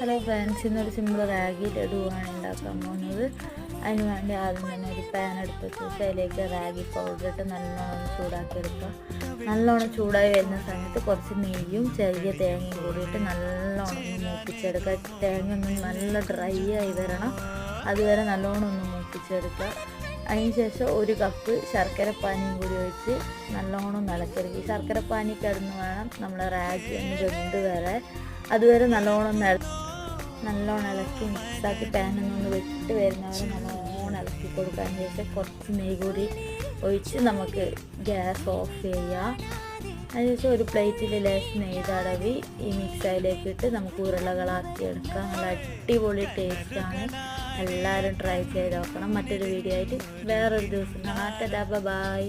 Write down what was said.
Hello friends, ഇന്നൊരു simple ragi ലഡുവാണ് ഉണ്ടാക്കാൻ പോകുന്നത്. അതിന് വേണ്ടി ആദ്യം തന്നെ ഒരു പാൻ എടുത്ത് വെച്ച് അതിലേക്ക് റാഗി പൗഡർ ഇട്ട് നല്ലോണം ചൂടാക്കി എടുക്കുക. നല്ലോണം ചൂടായി വരുന്ന സമയത്ത് കുറച്ച് നെയ്യും ചെറിയ തേങ്ങയും കൂടിയിട്ട് നല്ലോണം ഒന്ന് മൂപ്പിച്ചെടുക്കുക. തേങ്ങ ഒന്ന് നല്ല ഡ്രൈ ആയി വരണം, അതുവരെ നല്ലോണം ഒന്ന് മൂപ്പിച്ചെടുക്കുക. അതിനുശേഷം ഒരു കപ്പ് ശർക്കരപ്പാനിയും കൂടി ഒഴിച്ച് നല്ലോണം ഇളക്കിയെടുക്കുക. ഈ ശർക്കരപ്പാനി കിടന്ന് വേണം നമ്മൾ റാഗി ഒന്ന് വെന്ത് വരാൻ. അതുവരെ നല്ലോണം ഇളക്കി മിക്സാക്കി പാനിൽ നിന്ന് വിട്ട് വരുന്നവരെ നല്ലോണം ഇളക്കി കൊടുക്കുക. അതിന് ശേഷം കുറച്ച് നെയ്യ് കൂടി ഒഴിച്ച് നമുക്ക് ഗ്യാസ് ഓഫ് ചെയ്യാം. അതിനുശേഷം ഒരു പ്ലേറ്റിൽ ലേശം നെയ്യ് തടവി ഈ മിക്സിയിലേക്ക് ഇട്ട് നമുക്ക് ഉരുളകളാക്കി എടുക്കാം. നല്ല അടിപൊളി ടേസ്റ്റാണ്. എല്ലാവരും ട്രൈ ചെയ്ത് നോക്കണം. മറ്റൊരു വീഡിയോ ആയിട്ട് വേറൊരു ദിവസം കാണാം. ബൈ.